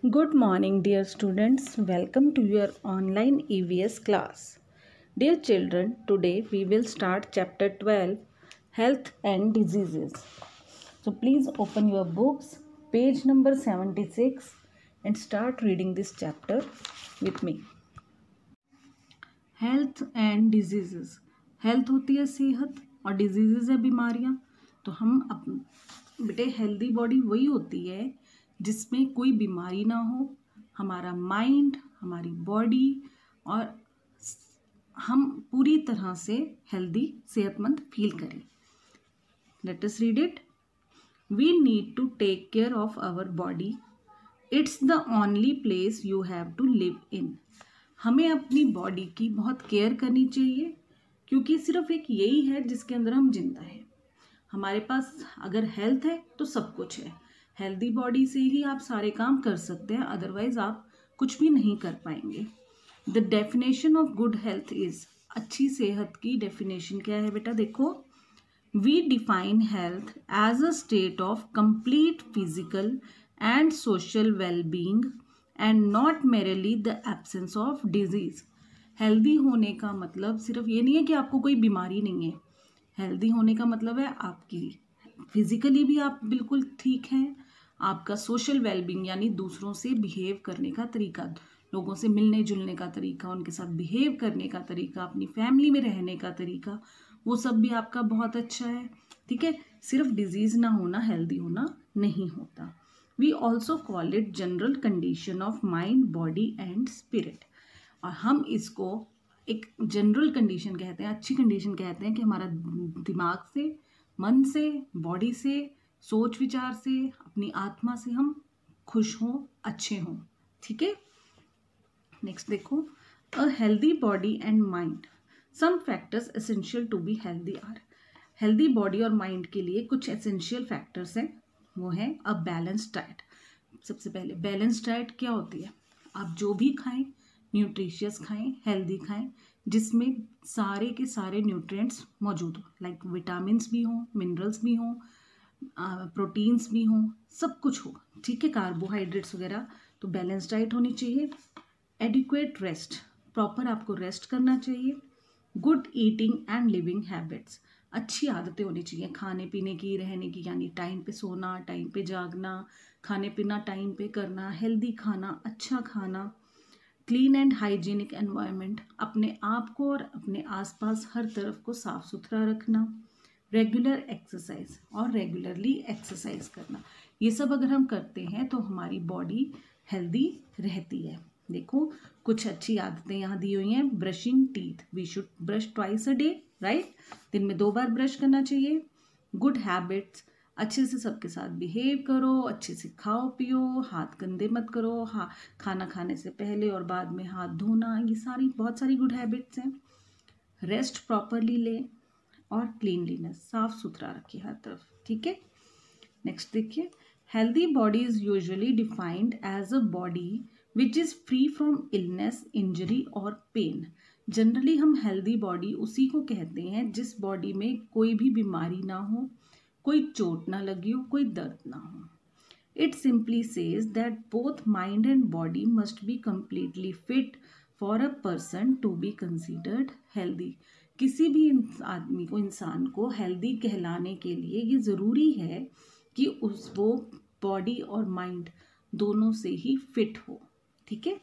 Good morning, dear students. Welcome to your online EVS class. Dear children, today we will start chapter 12, Health and Diseases. So please open your books, page number 76, and start reading this chapter with me. Health and Diseases. Health होती है सेहत और diseases है बीमारियां. तो हम बेटे healthy body वही होती है जिसमें कोई बीमारी ना हो, हमारा माइंड, हमारी बॉडी और हम पूरी तरह से हेल्दी सेहतमंद फील करें. Let us read it. We need to take care of our body. It's the only place you have to live in. हमें अपनी बॉडी की बहुत केयर करनी चाहिए क्योंकि सिर्फ एक यही है जिसके अंदर हम जिंदा हैं. हमारे पास अगर हेल्थ है तो सब कुछ है. हेल्दी बॉडी से ही आप सारे काम कर सकते हैं, अदरवाइज आप कुछ भी नहीं कर पाएंगे. The definition of good health is. अच्छी सेहत की डेफिनेशन क्या है बेटा? देखो, we define health as a state of complete physical and social wellbeing and not merely the absence of disease. Healthy होने का मतलब सिर्फ ये नहीं है कि आपको कोई बीमारी नहीं है. हेल्दी होने का मतलब है आपकी फिजिकली भी आप बिल्कुल ठीक हैं, आपका सोशल वेलबींग यानी दूसरों से बिहेव करने का तरीका, लोगों से मिलने जुलने का तरीका, उनके साथ बिहेव करने का तरीका, अपनी फैमिली में रहने का तरीका, वो सब भी आपका बहुत अच्छा है. ठीक है, सिर्फ डिजीज ना होना हेल्दी होना नहीं होता. We also call it general condition of mind, body and spirit. और हम इसको एक जनरल कंडीशन कहते हैं, अच्छी कंडीशन कहते हैं कि हमारा दिमाग से, मन से, बॉडी से, सोच विचार से, अपनी आत्मा से हम खुश हों, अच्छे हों. ठीक है, नेक्स्ट देखो. A healthy body and mind. Some factors essential to be healthy are. Healthy body और माइंड के लिए कुछ एसेंशियल फैक्टर्स हैं, वो है अ बैलेंस डाइट. सबसे पहले बैलेंस डाइट क्या होती है? आप जो भी खाएं न्यूट्रिशियस खाएं, हेल्दी खाएं, जिसमें सारे के सारे न्यूट्रिएंट्स मौजूद हो, लाइक विटामिन्स भी हों, मिनरल्स भी हों, प्रोटीन्स भी हों, सब कुछ हो. ठीक है, कार्बोहाइड्रेट्स वगैरह. तो बैलेंस डाइट होनी चाहिए. Adequate rest. प्रॉपर आपको रेस्ट करना चाहिए. Good eating and living habits. अच्छी आदतें होनी चाहिए खाने पीने की, रहने की, यानी टाइम पे सोना, टाइम पे जागना, खाने पीना टाइम पे करना, हेल्दी खाना, अच्छा खाना. Clean and hygienic environment. अपने आप को और अपने आसपास हर तरफ को साफ सुथरा रखना. रेगुलर एक्सरसाइज, और रेगुलरली एक्सरसाइज करना. ये सब अगर हम करते हैं तो हमारी बॉडी हेल्दी रहती है. देखो, कुछ अच्छी आदतें यहाँ दी हुई हैं. Brushing teeth. We should brush twice a day, right? दिन में 2 बार ब्रश करना चाहिए. Good habits. अच्छे से सबके साथ बिहेव करो, अच्छे से खाओ पियो, हाथ गंदे मत करो, खाना खाने से पहले और बाद में हाथ धोना, ये सारी बहुत सारी गुड हैबिट्स हैं. रेस्ट प्रॉपरली लें और क्लीनलीनेस, साफ सुथरा रखिए हर तरफ. ठीक है, नेक्स्ट देखिए. Healthy body is usually defined as a body which is free from illness, injury और पेन. जनरली हम हेल्दी बॉडी उसी को कहते हैं जिस बॉडी में कोई भी बीमारी ना हो, कोई चोट ना लगी हो, कोई दर्द ना हो. It simply says that both mind and body must be completely fit for a person to be considered healthy. किसी भी आदमी को, इंसान को हेल्दी कहलाने के लिए ये ज़रूरी है कि वो बॉडी और माइंड दोनों से ही फिट हो. ठीक है,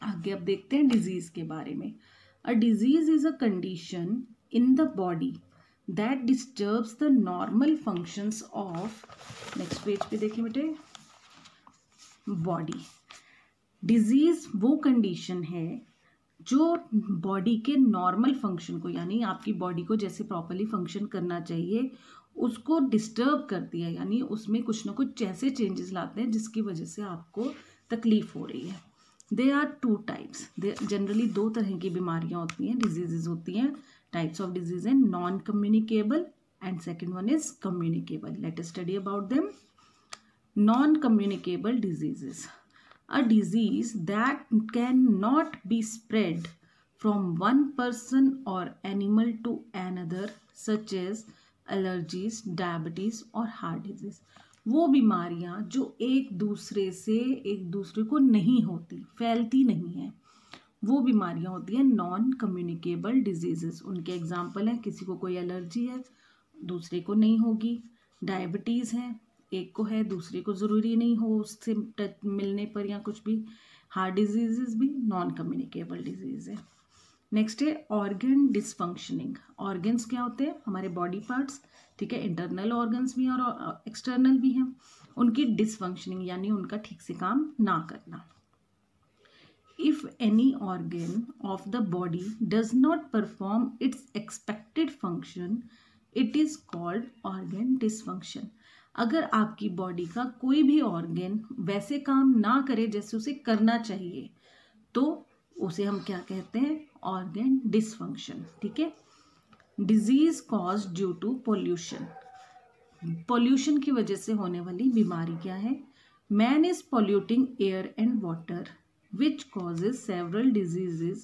आगे अब देखते हैं डिजीज़ के बारे में. A disease is a condition in the body that disturbs the normal functions of. Next page पे देखिए बेटे, बॉडी. डिजीज वो कंडीशन है जो बॉडी के नॉर्मल फंक्शन को, यानी आपकी बॉडी को जैसे प्रॉपरली फंक्शन करना चाहिए उसको डिस्टर्ब करती है, यानी उसमें कुछ ना कुछ ऐसे चेंजेस लाते हैं जिसकी वजह से आपको तकलीफ हो रही है. They are 2 types. जनरली 2 तरह की बीमारियां होती हैं, डिजीजेज होती हैं. Types of disease and non-communicable, and second one is communicable. Let us study about them. Non-communicable diseases. A disease that cannot be spread from one person or animal to another, such as allergies, diabetes or heart disease. वो बीमारियां जो एक दूसरे को नहीं होती, फैलती नहीं है, वो बीमारियां होती हैं नॉन कम्युनिकेबल डिजीजेस। उनके एग्जाम्पल हैं, किसी को कोई एलर्जी है दूसरे को नहीं होगी, डायबिटीज़ है एक को है दूसरे को ज़रूरी नहीं हो उससे टच मिलने पर या कुछ भी, हार्ट डिजीजेस भी नॉन कम्युनिकेबल डिजीज़ है। नेक्स्ट है ऑर्गन डिसफंक्शनिंग। ऑर्गन्स क्या होते हैं? हमारे बॉडी पार्ट्स, ठीक है, इंटरनल ऑर्गन्स भी और एक्सटर्नल भी हैं, उनकी डिसफंक्शनिंग यानी उनका ठीक से काम ना करना। If any organ of the body does not perform its expected function, it is called organ dysfunction. अगर आपकी बॉडी का कोई भी ऑर्गन वैसे काम ना करे जैसे उसे करना चाहिए तो उसे हम क्या कहते हैं? ऑर्गन डिसफंक्शन, ठीक है। Disease caused due to pollution. Pollution की वजह से होने वाली बीमारी क्या है? Man is polluting air and water which causes several diseases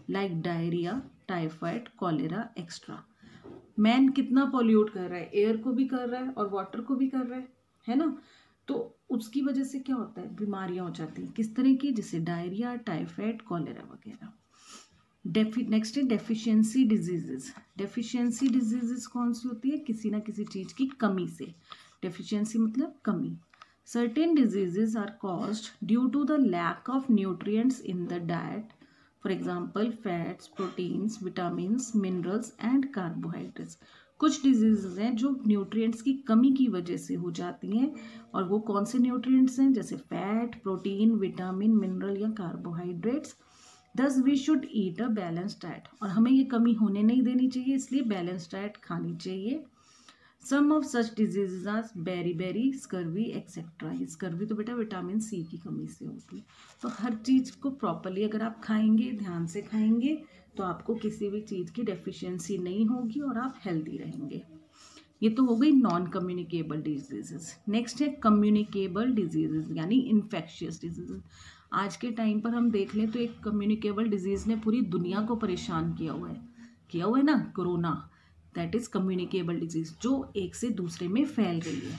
like diarrhea, typhoid, cholera, etc. Man कितना पॉल्यूट कर रहा है? एयर को भी कर रहा है और वाटर को भी कर रहा है ना। तो उसकी वजह से क्या होता है? बीमारियां हो जाती हैं। किस तरह की? जैसे डायरिया, टाइफाइड, कॉलेरा वगैरह। नेक्स्ट है डेफिशिएंसी डिजीजेस। डेफिशिएंसी डिजीजेस कौन सी होती है? किसी ना किसी चीज़ की कमी से। डेफिशिएंसी मतलब कमी। Certain diseases are caused due to the lack of nutrients in the diet. For example, fats, proteins, vitamins, minerals and carbohydrates. कुछ डिजीजेज हैं जो न्यूट्रिएंट्स की कमी की वजह से हो जाती हैं, और वो कौन से न्यूट्रिएंट्स हैं? जैसे फैट, प्रोटीन, विटामिन, मिनरल या carbohydrates. Thus we should eat a balanced diet. और हमें ये कमी होने नहीं देनी चाहिए, इसलिए बैलेंस डाइट खानी चाहिए। Some of such diseases are beriberi, scurvy etcetera. ये स्कर्वी तो बेटा विटामिन सी की कमी से होती है। तो हर चीज़ को प्रॉपरली अगर आप खाएंगे, ध्यान से खाएंगे, तो आपको किसी भी चीज़ की डेफिशिएंसी नहीं होगी और आप हेल्दी रहेंगे। ये तो हो गई नॉन कम्युनिकेबल डिजीजेस। नेक्स्ट है कम्युनिकेबल डिजीजेस यानी इन्फेक्शियस डिजीजेस। आज के टाइम पर हम देख लें तो एक कम्युनिकेबल डिजीज़ ने पूरी दुनिया को परेशान किया हुआ है ना, corona. That is communicable disease, जो एक से दूसरे में फैल रही है,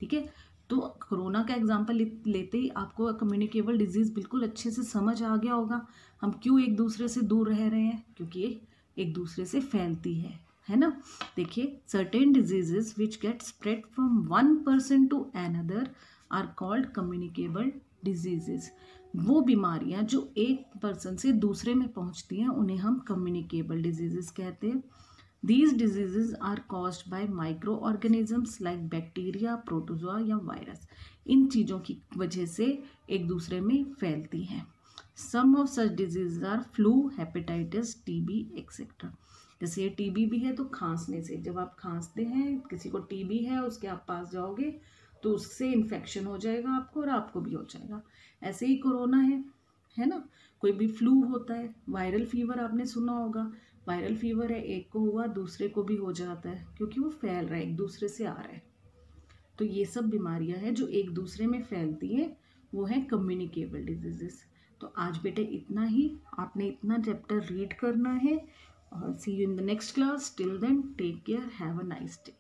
ठीक है। तो कोरोना का एग्जांपल लेते ही आपको कम्युनिकेबल डिजीज बिल्कुल अच्छे से समझ आ गया होगा। हम क्यों एक दूसरे से दूर रह रहे हैं? क्योंकि ये एक दूसरे से फैलती है ना। देखिए, certain diseases which get spread from one person to another are called communicable diseases. वो बीमारियां जो एक पर्सन से दूसरे में पहुंचती हैं उन्हें हम कम्युनिकेबल डिजीजेस कहते हैं। These diseases are caused by microorganisms like bacteria, protozoa या वायरस। इन चीज़ों की वजह से एक दूसरे में फैलती हैं। Some of such diseases are flu, hepatitis, TB, etc. जैसे ये TB भी है तो खांसने से, जब आप खांसते हैं, किसी को TB है उसके आप पास जाओगे तो उससे इन्फेक्शन हो जाएगा आपको और आपको भी हो जाएगा। ऐसे ही कोरोना है ना। कोई भी फ्लू होता है, वायरल फीवर आपने सुना होगा। वायरल फीवर है, एक को हुआ दूसरे को भी हो जाता है, क्योंकि वो फैल रहा है, एक दूसरे से आ रहा है। तो ये सब बीमारियां हैं जो एक दूसरे में फैलती हैं, वो है कम्युनिकेबल डिजीजेस। तो आज बेटे इतना ही, आपने इतना चैप्टर रीड करना है। और see you in the next class. Till then take care, have a nice day.